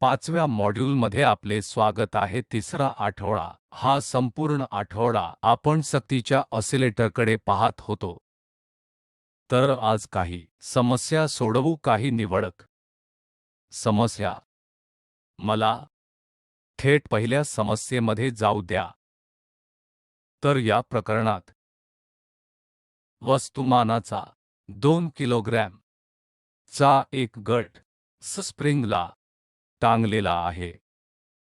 5व्या मॉड्यूलमध्ये आपले स्वागत आहे. तिसरा आठवडा. हा संपूर्ण आठवडा आपण सक्तीच्या ऑसिलेटरकडे पाहत होतो. तर आज काही समस्या सोडवू, काही निवडक समस्या. मला थेट पहिल्या समस्येमध्ये जाऊ द्या. तर या प्रकरणात वस्तुमानाचा 2 किलोग्रॅम चा एक गट स्प्रिंगला टांगलेला आहे.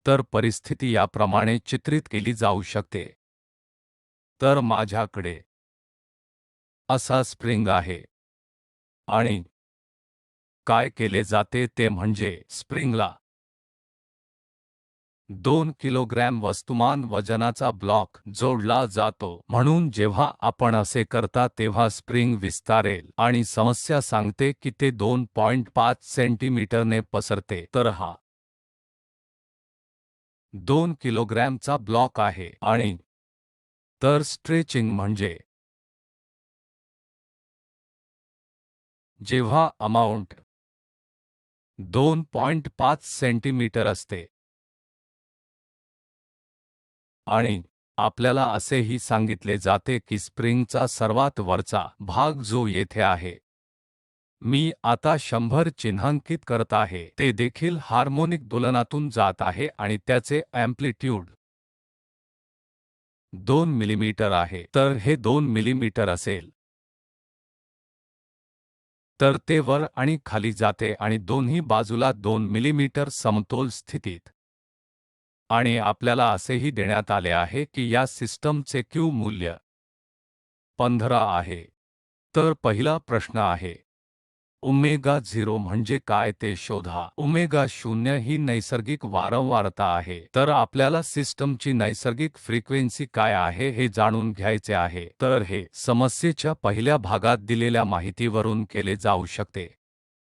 तर परिस्थिती याप्रमाणे चित्रित केली जाऊ शकते. तर माझ्याकडे असा स्प्रिंग आहे आणि काय केले जाते ते म्हणजे स्प्रिंगला 2 किलोग्रॅम वस्तुमान वजनाचा ब्लॉक जोडला जातो. म्हणून जेव्हा आपण असे करता तेव्हा स्प्रिंग विस्तारेल आणि समस्या सांगते की ते 2.5 सेंटीमीटरने पसरते. तर हा 2 किलोग्रॅमचा ब्लॉक आहे आणि तर स्ट्रेचिंग म्हणजे जेव्हा अमाउंट 2.5 सेंटीमीटर असते आणि आपल्याला असेही सांगितले जाते की स्प्रिंगचा सर्वात वरचा भाग जो येथे आहे, मी आता 100 चिन्हांकित करत आहे, ते देखील हार्मोनिक दोलनातून जात आहे आणि त्याचे अँप्लिट्यूड 2 मिलीमीटर आहे. तर हे 2 मिलीमीटर असेल. तर ते वर आणि खाली जाते आणि दोन्ही बाजूला 2 मिलीमीटर समतोल स्थितीत. आणि आपल्याला असेही देण्यात आले आहे की या सिस्टमचे Q मूल्य 15 आहे. तर पहिला प्रश्न आहे, ओमेगा 0 म्हणजे काय ते शोधा. ओमेगा 0 ही नैसर्गिक वारंवारता आहे. तर आपल्याला सिस्टमची नैसर्गिक फ्रिक्वेन्सी काय आहे हे जाणून घ्यायचे आहे. तर हे समस्येच्या पहिल्या भागात दिलेल्या माहितीवरून केले जाऊ शकते.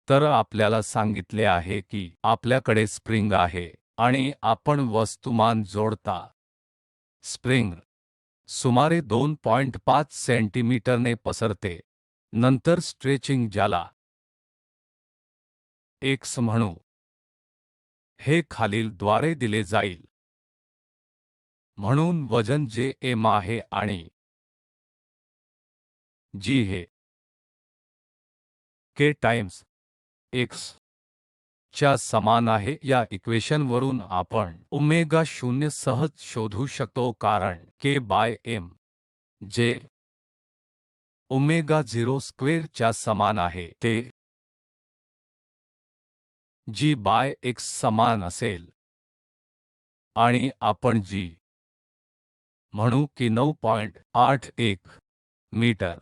तर आपल्याला सांगितले आहे की आपल्याकडे स्प्रिंग आहे आणि आपण वस्तुमान जोडता. स्प्रिंग सुमारे 2.5 सेंटीमीटरने पसरते. नंतर स्ट्रेचिंग, ज्याला X म्हणू, हे खालीलद्वारे दिले जाईल. म्हणून वजन जे M आहे आणि G हे K टाइम्स X च्या समान आहे. या इक्वेशनवरून आपण ओमेगा 0 सहज शोधू शकतो, कारण K बाय M जे ओमेगा 0 स्क्वेअर च्या समान आहे, ते G बाय X समान असेल. आणि आपण G म्हणू की 9.81 मीटर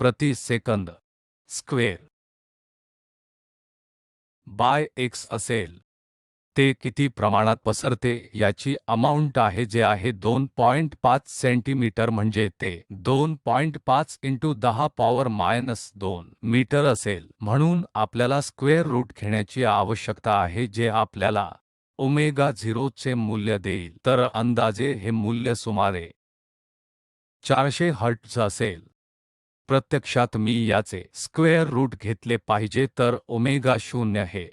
प्रति सेकंद स्क्वेअर बाय X असेल. ते किती प्रमाणात पसरते याची अमाउंट आहे, जे आहे 2.5 सेंटीमीटर, म्हणजे ते 2.5 इंटू 10 पॉवर मायनस 2 मीटर असेल. म्हणून आपल्याला स्क्वेअर रूट घेण्याची आवश्यकता आहे, जे आपल्याला ओमेगा 0 चे मूल्य देईल. तर अंदाजे हे मूल्य सुमारे 400 हर्ट्झ असेल. प्रत्यक्षात मी याचे स्क्वेअर रूट घेतले पाहिजे, तर ओमेगा 0 हे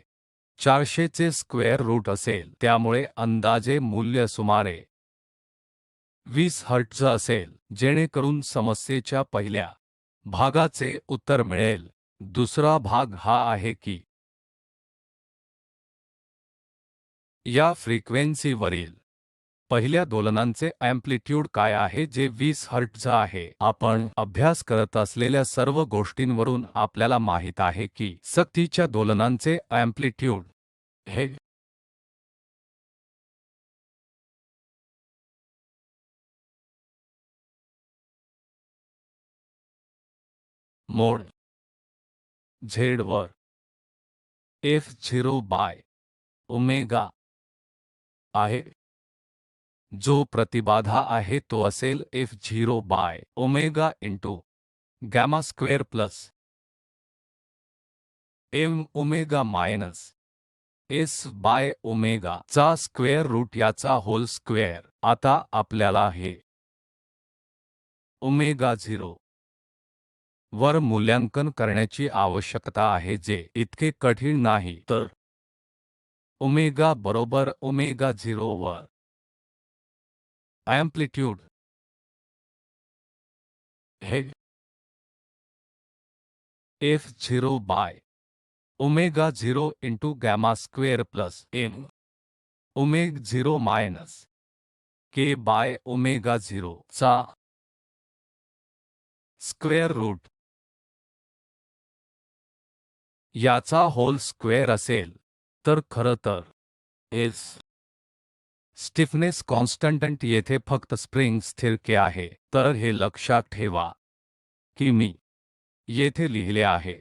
400 चे स्क्वेअर रूट असेल. त्यामुळे अंदाजे मूल्य सुमारे 20 हर्ट्झ असेल, जेणेकरून समस्येच्या पहिल्या भागाचे उत्तर मिळेल. दुसरा भाग हा आहे की या फ्रिक्वेन्सीवरील पहिल्या दोलनांचे अँप्लिट्यूड काय आहे, जे 20 हर्ट्झ आहे. आपण अभ्यास करत असलेल्या सर्व गोष्टींवरून आपल्याला माहित आहे की सक्तीच्या दोलनांचे अँप्लिट्यूड हे मोड Z वर F0 बाय ओमेगा आहे. जो प्रतिबाधा आहे तो असेल F0 by omega into gamma square plus M omega minus S by omega चा स्क्वेअर रूट याचा होल स्क्वेअर. आता आपल्याला हे ओमेगा 0 वर मूल्यांकन करण्याची आवश्यकता आहे, जे इतके कठीण नाही. तर ओमेगा बरोबर ओमेगा 0 वर अँप्लिट्यूड हे F0 by omega 0 into gamma square plus M omega 0 minus K by omega 0 चा स्क्वेअर रूट याचा होल स्क्वेअर असेल तर खरं तर एस स्टिफनेस कॉन्स्टंट येथे फक्त स्प्रिंग स्थिर के आहे तर हे लक्षात ठेवा की मी येथे लिहिले आहे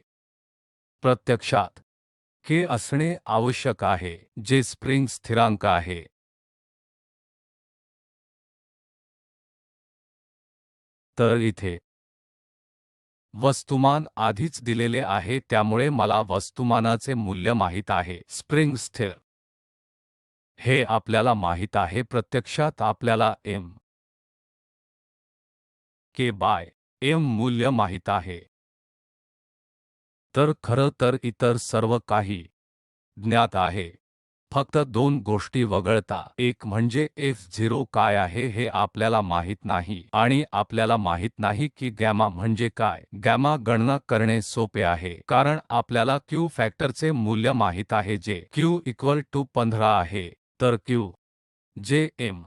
प्रत्यक्षात के असणे आवश्यक आहे जे स्प्रिंग स्थिरांक आहे तर इथे वस्तुमान आधीच दिलेले आहे त्यामुळे मला वस्तुमानाचे मूल्य माहित आहे स्प्रिंग स्थिर हे आपल्याला माहित आहे प्रत्यक्षात आपल्याला M K बाय M मूल्य माहित आहे तर खरं तर इतर सर्व काही ज्ञात आहे फक्त दोन गोष्टी वगळता एक म्हणजे F0 काय आहे हे आपल्याला माहित नाही आणि आपल्याला माहित नाही की गॅमा म्हणजे काय गॅमा गणना करणे सोपे आहे कारण आपल्याला Q फॅक्टरचे मूल्य माहित आहे जे Q इक्वल टू 15 आहे तर Q जे M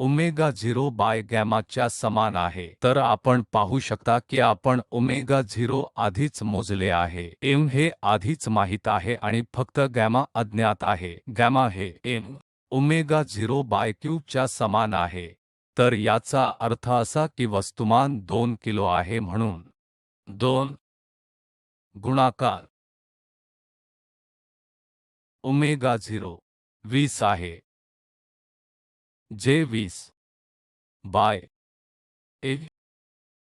ओमेगा 0 बाय गॅमाच्या समान आहे तर आपण पाहू शकता की आपण ओमेगा 0 आधीच मोजले आहे M हे आधीच माहित आहे आणि फक्त गॅमा अज्ञात आहे गॅमा हे M ओमेगा 0 बाय Q च्या समान आहे तर याचा अर्थ असा की वस्तुमान 2 किलो आहे म्हणून 2 गुणाकार ओमेगा 0 20 आहे जे 20 बाय ए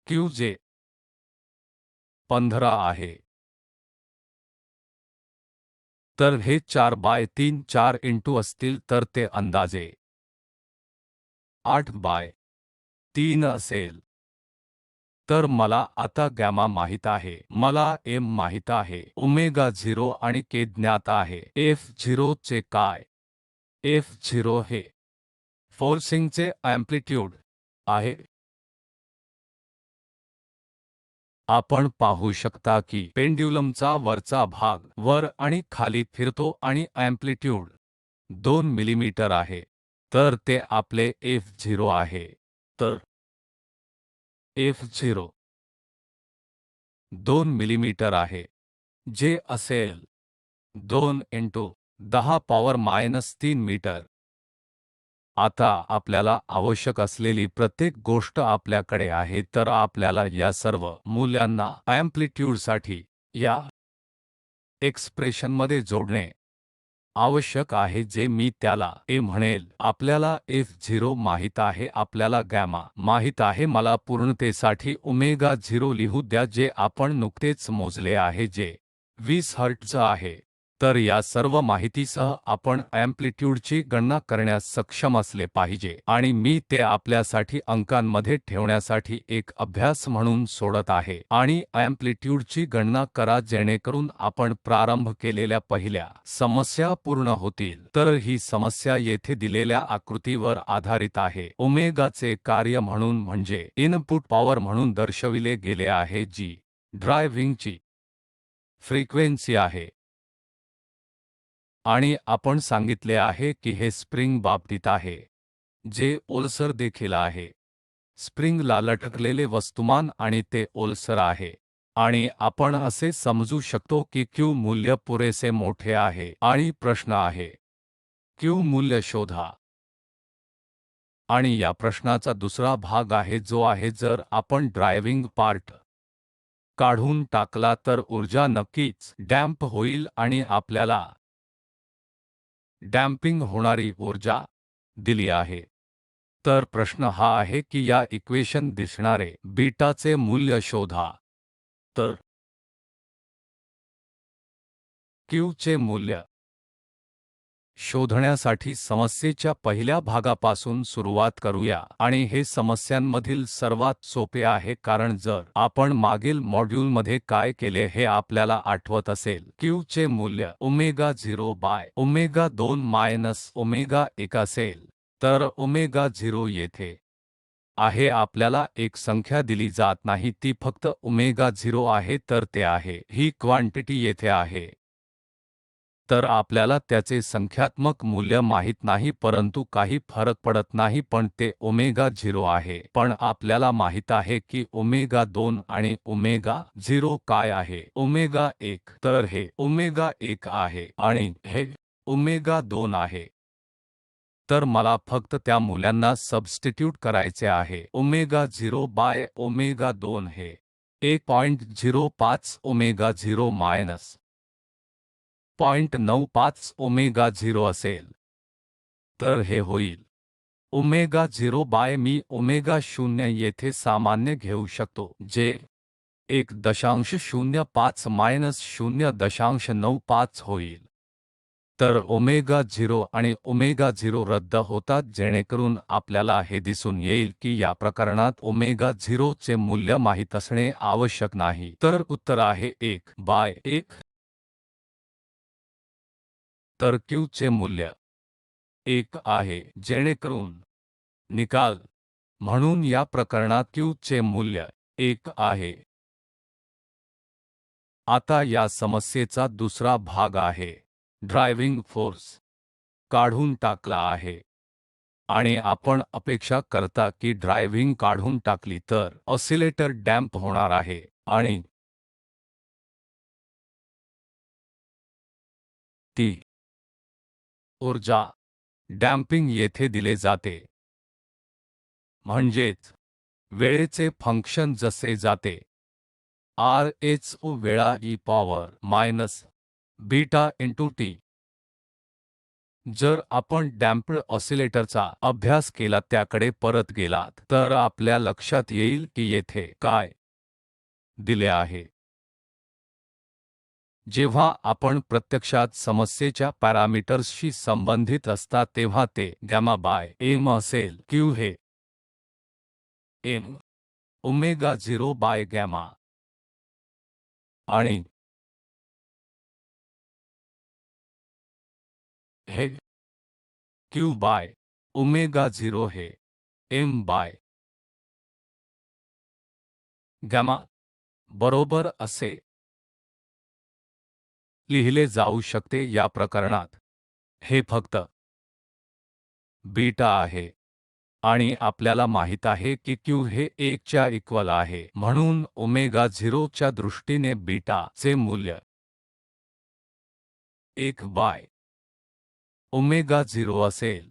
क्यू जे 15 आहे तर हे 4 बाय 3 4 इंटू असतील तर ते अंदाजे 8 बाय 3 असेल तर मला आता गॅमा माहित आहे मला M माहित आहे ओमेगा 0 आणि K ज्ञात आहे F0 चे काय F0 हे फोर्सिंगचे अँप्लिट्यूड आहे आपण पाहू शकता की पेंड्युलमचा वरचा भाग वर आणि खाली फिरतो आणि अँप्लिट्यूड 2 मिलीमीटर आहे तर ते आपले F0 आहे तर F0 2 मिलीमीटर आहे जे असेल 2 इंटू 10 पॉवर मायनस 3 मीटर आता आपल्याला आवश्यक असलेली प्रत्येक गोष्ट आपल्याकडे आहे तर आपल्याला या सर्व मूल्यांना अँप्लिट्यूडसाठी या एक्सप्रेशनमध्ये जोडणे आवश्यक आहे जे मी त्याला ए म्हणेल आपल्याला F0 माहित आहे आपल्याला गॅमा माहित आहे मला पूर्णतेसाठी ओमेगा 0 लिहू द्या जे आपण नुकतेच मोजले आहे जे 20 हर्ट्झ आहे तर या सर्व माहितीसह आपण अँप्लिट्यूडची गणना करण्यास सक्षम असले पाहिजे आणि मी ते आपल्यासाठी अंकांमध्ये ठेवण्यासाठी एक अभ्यास म्हणून सोडत आहे आणि अँप्लिट्यूडची गणना करा जेणेकरून आपण प्रारंभ केलेल्या पहिल्या समस्या पूर्ण होतील तर ही समस्या येथे दिलेल्या आकृतीवर आधारित आहे ओमेगाचे कार्य म्हणून म्हणजे इनपुट पॉवर म्हणून दर्शविले गेले आहे जी ड्रायव्हिंगची फ्रिक्वेन्सी आहे आणि आपण सांगितले आहे की हे स्प्रिंग बाबतीत आहे जे ओलसर देखील आहे स्प्रिंगला लटकलेले वस्तुमान आणि ते ओलसर आहे आणि आपण असे समजू शकतो की Q मूल्य पुरेसे मोठे आहे आणि प्रश्न आहे Q मूल्य शोधा आणि या प्रश्नाचा दुसरा भाग आहे जो आहे जर आपण ड्रायव्हिंग पार्ट काढून टाकला तर ऊर्जा नक्कीच डॅम्प होईल आणि आपल्याला डॅम्पिंग होणारी ऊर्जा दिली आहे तर प्रश्न हा आहे की या इक्वेशन दिसणारे बीटाचे मूल्य शोधा तर Q चे मूल्य शोधण्यासाठी समस्येच्या पहिल्या भागापासून सुरुवात करूया आणि हे समस्यांमधील सर्वात सोपे आहे कारण जर आपण मागील मॉड्यूलमध्ये काय केले हे आपल्याला आठवत असेल Q चे मूल्य omega 0 by omega 2 minus omega 1 असेल तर ओमेगा 0 येथे आहे आपल्याला एक संख्या दिली जात नाही ती फक्त ओमेगा 0 आहे तर ते आहे ही क्वांटिटी येथे आहे तर आपल्याला त्याचे संख्यात्मक मूल्य माहित नाही परंतु काही फरक पडत नाही पण ते ओमेगा 0 आहे पण आपल्याला माहित आहे की ओमेगा 2 आणि ओमेगा 0 काय आहे ओमेगा 1 तर हे ओमेगा 1 आहे आणि हे ओमेगा 2 आहे तर मला फक्त त्या मूल्यांना सबस्टिट्यूट करायचे आहे ओमेगा 0 बाय ओमेगा 2 हे 1.05 ओमेगा 0 मायनस 0.95 ओमेगा 0 असेल तर हे होईल ओमेगा 0 बाय मी ओमेगा 0 येथे सामान्य घेऊ शकतो जे 1.05 मायनस 0.95 होईल तर ओमेगा 0 आणि ओमेगा 0 रद्द होतात जेणेकरून आपल्याला हे दिसून येईल की या प्रकरणात ओमेगा 0 चे मूल्य माहित असणे आवश्यक नाही तर उत्तर आहे 1 बाय 1 तर Q चे मूल्य 1 आहे जेणेकरून निकाल म्हणून या प्रकरणात Q चे मूल्य 1 आहे आता या समस्येचा दुसरा भाग आहे ड्रायव्हिंग फोर्स काढून टाकला आहे आणि आपण अपेक्षा करता की ड्रायव्हिंग काढून टाकली तर ऑसिलेटर डॅम्प होणार आहे आणि ती ऊर्जा डॅम्पिंग येथे दिले जाते म्हणजेच वेळेचे फंक्शन जसे जाते RHO वेळा e power minus beta into T जर आपण डॅम्प्ड ऑसिलेटरचा अभ्यास केला त्याकडे परत गेलात तर आपल्या लक्षात येईल की येथे काय दिले आहे जेव्हा आपण प्रत्यक्षात समस्येच्या पॅरामीटर्सशी संबंधित असता तेव्हा ते गॅमा बाय एम असेल Q हे एम ओमेगा 0 बाय गॅमा आणि हे Q बाय ओमेगा 0 हे एम बाय गॅमा बरोबर असे लिहिले जाऊ शकते या प्रकरणात हे फक्त बीटा आहे आणि आपल्याला माहित आहे की Q हे 1 च्या इक्वल आहे म्हणून ओमेगा 0 च्या दृष्टीने बीटा चे मूल्य 1 बाय ओमेगा 0 असेल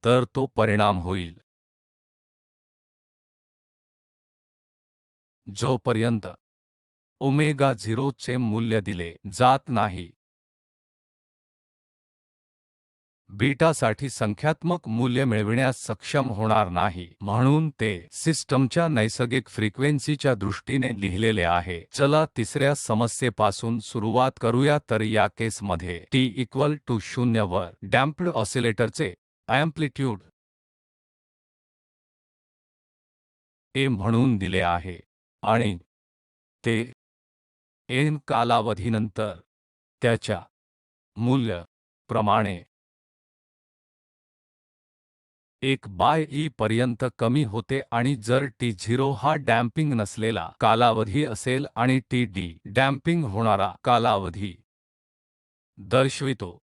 तर तो परिणाम होईल जोपर्यंत ओमेगा 0 चे मूल्य दिले जात नाही बीटासाठी संख्यात्मक मूल्य मिळविण्यास सक्षम होणार नाही म्हणून ते सिस्टमच्या नैसर्गिक फ्रिक्वेन्सीच्या दृष्टीने लिहिलेले आहे चला तिसऱ्या समस्येपासून सुरुवात करूया तर या केसमध्ये t इक्वल टू 0 वर डॅम्प्ड ऑसिलेटरचे अँप्लिट्यूड a म्हणून दिले आहे आणि ते n कालावधीनंतर त्याच्या मूल्य प्रमाणे 1 बाय e पर्यंत कमी होते आणि जर t0 हा डॅम्पिंग नसलेला कालावधी असेल आणि td डॅम्पिंग होणारा कालावधी दर्शवितो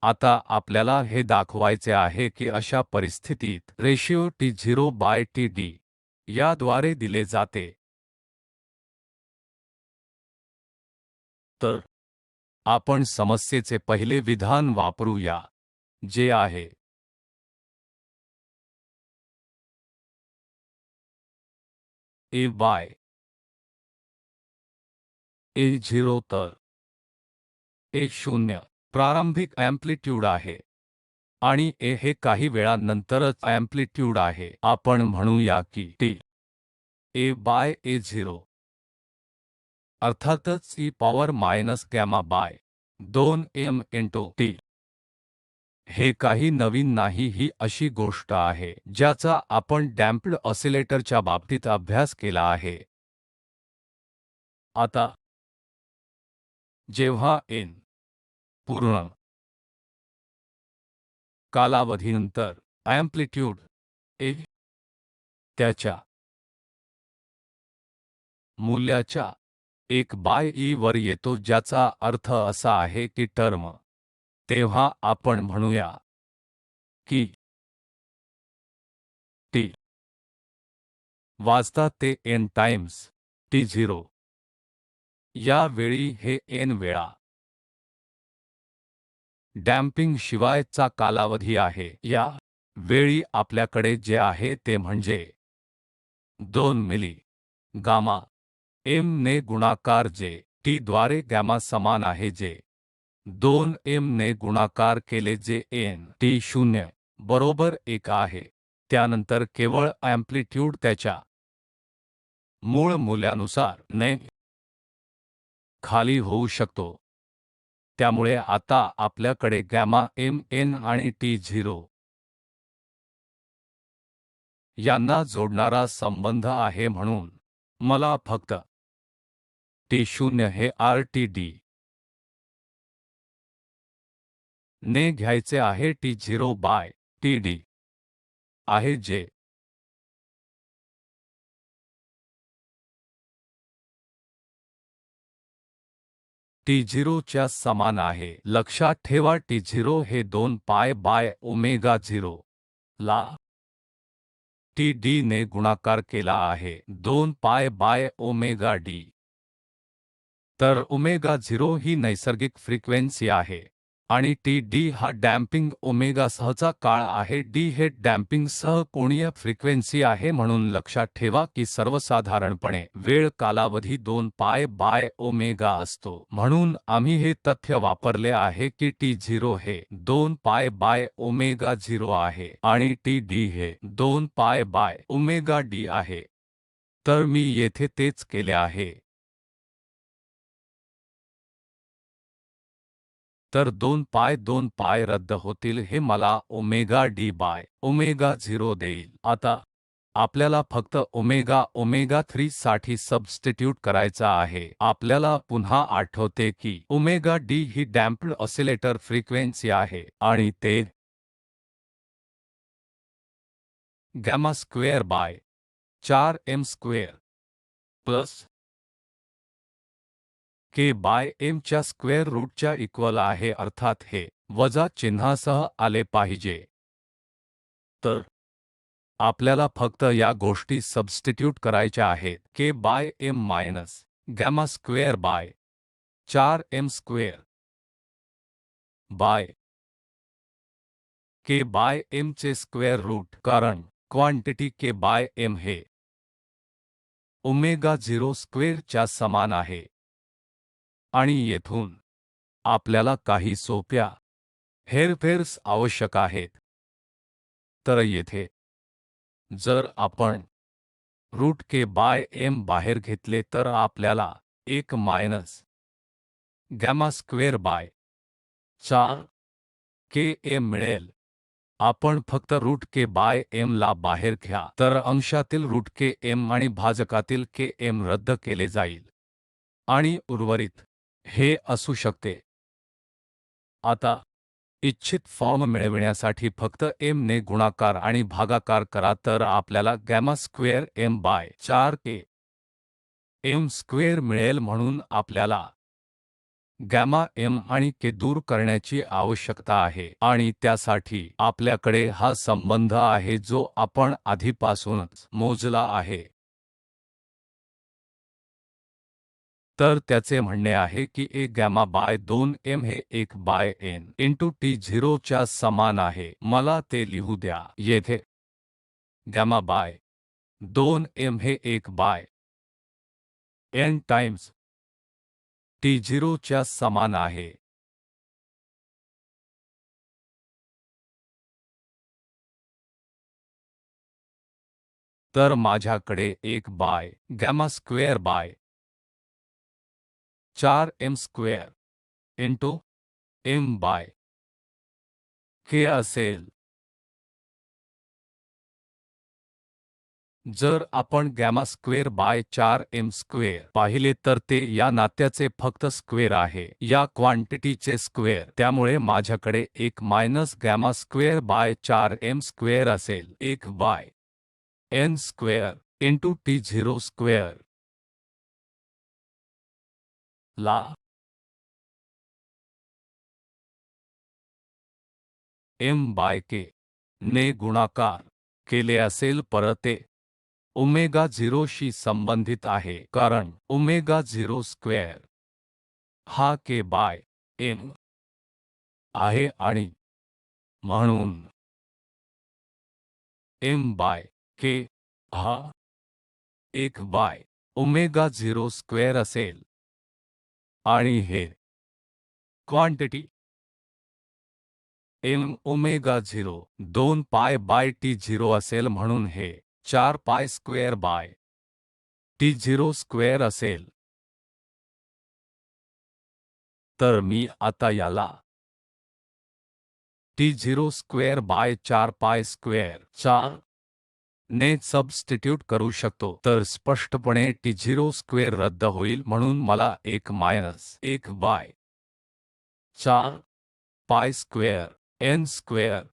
आता आपल्याला हे दाखवायचे आहे की अशा परिस्थितीत रेशिओ t0 बाय td याद्वारे दिले जाते तर आपण समस्येचे पहिले विधान वापरूया जे आहे a बाय a0 तर a0 प्रारंभिक अँप्लिट्यूड आहे आणि a हे काही वेळानंतरच अँप्लिट्यूड आहे आपण म्हणूया की t a बाय a0 अर्थातच e power minus gamma by 2m into t. हे काही नवीन नाही, ही अशी गोष्ट आहे ज्याचा आपण डॅम्प्ड ऑसिलेटरच्या बाबतीत अभ्यास केला आहे. आता जेव्हा n पूर्ण कालावधीनंतर अँप्लिट्यूड a त्याच्या मूल्याच्या 1 बाय e वर येतो, ज्याचा अर्थ असा आहे की टर्म, तेव्हा आपण म्हणूया की t वाजता ते n टाइम्स t0 या वेळी हे n वेळा डॅम्पिंग शिवायचा कालावधी आहे. या वेळी आपल्याकडे जे आहे ते म्हणजे 2 मिली गामा m ने गुणाकार, जे t द्वारे गॅमा समान आहे, जे 2m ने गुणाकार केले, जे n t0 बरोबर 1 आहे. त्यानंतर केवळ अँप्लिट्यूड त्याच्या मूळ मूल्यानुसार ने खाली होऊ शकतो. त्यामुळे आता आपल्याकडे गॅमा m n आणि t0 यांना जोडणारा संबंध आहे, म्हणून मला फक्त t0 हे rtd ने घ्यायचे आहे, t0 बाय td आहे, जे t0 च्या समान आहे. लक्षात ठेवा, t0 हे 2 पाय बाय ओमेगा 0 ला td ने गुणाकार केला आहे, 2 पाय बाय ओमेगा d. तर ओमेगा 0 ही नैसर्गिक फ्रिक्वेन्सी आहे आणि td हा डॅम्पिंग ओमेगा सहचा काळ आहे. d हे डॅम्पिंग सह कोणीय फ्रिक्वेन्सी आहे, म्हणून लक्षात ठेवा की सर्वसाधारणपणे वेळ कालावधी 2 पाय बाय ओमेगा असतो. म्हणून आम्ही हे तथ्य वापरले आहे की t0 हे 2 पाय बाय ओमेगा 0 आहे आणि td हे 2 पाय बाय ओमेगा d आहे. तर मी येथे तेच केले आहे. तर 2 पाय रद्द होतील, हे मला ओमेगा डी बाय ओमेगा 0 देईल. आता आपल्याला फक्त ओमेगा 3 साठी सबस्टिट्यूट करायचा आहे. आपल्याला पुन्हा आठवते की ओमेगा डी ही डॅम्प्ड ऑसिलेटर फ्रिक्वेन्सी आहे आणि ते gamma square by 4m square plus k by m च्या स्क्वेअर रूटच्या इक्वल आहे, अर्थात हे वजा चिन्हासह आले पाहिजे. तर आपल्याला फक्त या गोष्टी सबस्टिट्यूट करायच्या आहेत, k by m minus gamma square by 4m square by k by m चे स्क्वेअर रूट, कारण क्वांटिटी k बाय m हे ओमेगा 0 स्क्वेअर च्या समान आहे. आणि येथून आपल्याला काही सोप्या हेरफेर्स आवश्यक आहेत. तर येथे जर आपण रूट k बाय m बाहेर घेतले तर आपल्याला 1 minus gamma square bye 4 k m मिळेल. आपण फक्त रूट k बाय m ला बाहेर घ्या, तर अंशातील रूट k m आणि भाजकातील k m रद्द केले जाईल आणि उर्वरित हे असू शकते. आता इच्छित फॉर्म मिळविण्यासाठी फक्त m ने गुणाकार आणि भागाकार करा, तर आपल्याला gamma square m by 4 k m square मिळेल. म्हणून आपल्याला गॅमा m आणि k दूर करण्याची आवश्यकता आहे आणि त्यासाठी आपल्याकडे हा संबंध आहे जो आपण आधीपासूनच मोजला आहे. तर त्याचे म्हणणे आहे की a गॅमा बाय 2m हे 1 बाय n इंटू t0 च्या समान आहे. मला ते लिहू द्या. येथे गॅमा बाय 2m हे 1 बाय n टाइम्स t0 च्या समान आहे. तर माझ्याकडे 1 by gamma square by 4m square into m by k असेल. जर आपण gamma square by 4m square पाहिले तर ते या नात्याचे फक्त स्क्वेअर आहे, या क्वांटिटीचे स्क्वेअर. त्यामुळे माझ्याकडे एक minus gamma square by 4m square असेल, 1 by n square into t0 square ला m बाय k ने गुणाकार केले असेल. परत ते ओमेगा 0 शी संबंधित आहे, कारण ओमेगा 0 स्क्वेअर हा k बाय m आहे आणि म्हणून m बाय k हा 1 बाय ओमेगा 0 स्क्वेअर असेल आणि हे quantity m omega 0 2 pi by t0 असेल, म्हणून हे 4 pi square by t0 square असेल. तर मी आता याला t0 square by 4 pi square 4 ने सबस्टिट्यूट करू शकतो. तर स्पष्टपणे t0 स्क्वेअर रद्द होईल, म्हणून मला 1 minus 1 bye 4 pi square n square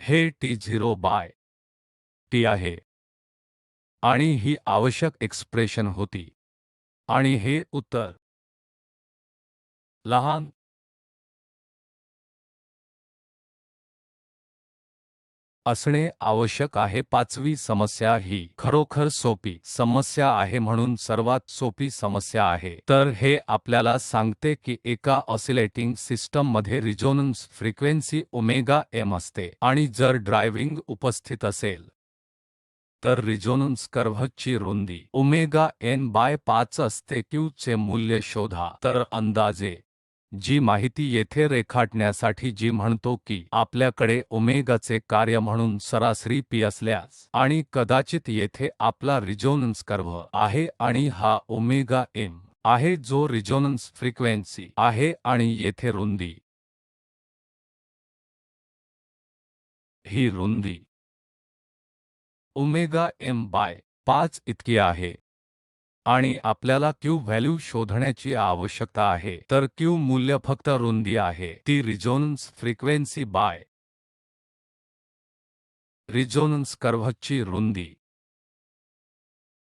हे t0 बाय t आहे आणि ही आवश्यक एक्सप्रेशन होती आणि हे उत्तर लहान असणे आवश्यक आहे. पाचवी समस्या ही खरोखर सोपी समस्या आहे, म्हणून सर्वात सोपी समस्या आहे. तर हे आपल्याला सांगते की एका ऑसिलेटिंग सिस्टममध्ये रिझोनन्स फ्रिक्वेन्सी ओमेगा m असते आणि जर ड्रायव्हिंग उपस्थित असेल तर रिझोनन्स कर्व्हची रुंदी ओमेगा n बाय 5 असते. Q चे मूल्य शोधा. तर अंदाजे जी माहिती येथे रेखाटण्यासाठी जी म्हणतो की आपल्याकडे ओमेगाचे कार्य म्हणून सरासरी p असल्यास आणि कदाचित येथे आपला रिझोनन्स कर्व्ह आहे आणि हा ओमेगा m आहे जो रिझोनन्स फ्रिक्वेन्सी आहे आणि येथे रुंदी ही रुंदी ओमेगा m बाय 5 इतकी आहे आणि आपल्याला Q व्हॅल्यू शोधण्याची आवश्यकता आहे. तर Q मूल्य फक्त रुंदी आहे, ती रिझोनन्स फ्रिक्वेन्सी बाय रिझोनन्स कर्व्हची रुंदी,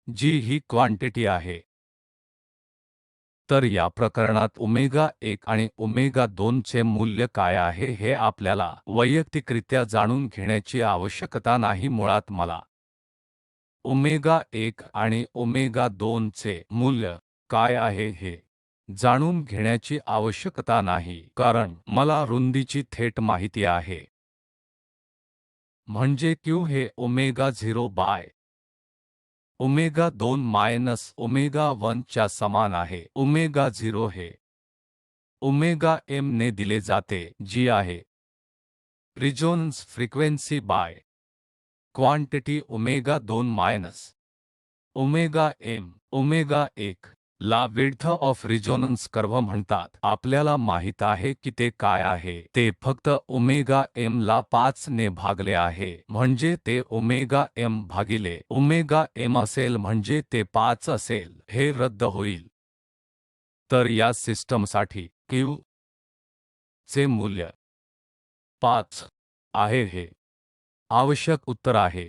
जी ही क्वांटिटी आहे. तर या प्रकरणात ओमेगा 1 आणि ओमेगा 2 चे मूल्य काय आहे हे आपल्याला वैयक्तिकरित्या जाणून घेण्याची आवश्यकता नाही. मुळात मला ओमेगा 1 आणि ओमेगा 2 चे मूल्य काय आहे हे जाणून घेण्याची आवश्यकता नाही, कारण मला रुंदीची थेट माहिती आहे. म्हणजे Q हे omega 0 by omega 2 minus omega 1 च्या समान आहे. ओमेगा 0 हे ओमेगा m ने दिले जाते, जी आहे resonance frequency by quantity omega 2 minus omega m. Omega 1 ला विड्थ ऑफ रिझोनन्स कर्व्ह म्हणतात. आपल्याला माहित आहे की ते काय आहे, ते फक्त ओमेगा m ला 5 ने भागले आहे, म्हणजे ते ओमेगा m भागिले ओमेगा m असेल, म्हणजे ते 5 असेल. हे रद्द होईल. तर या सिस्टमसाठी Q चे मूल्य 5 आहे. हे आवश्यक उत्तर आहे.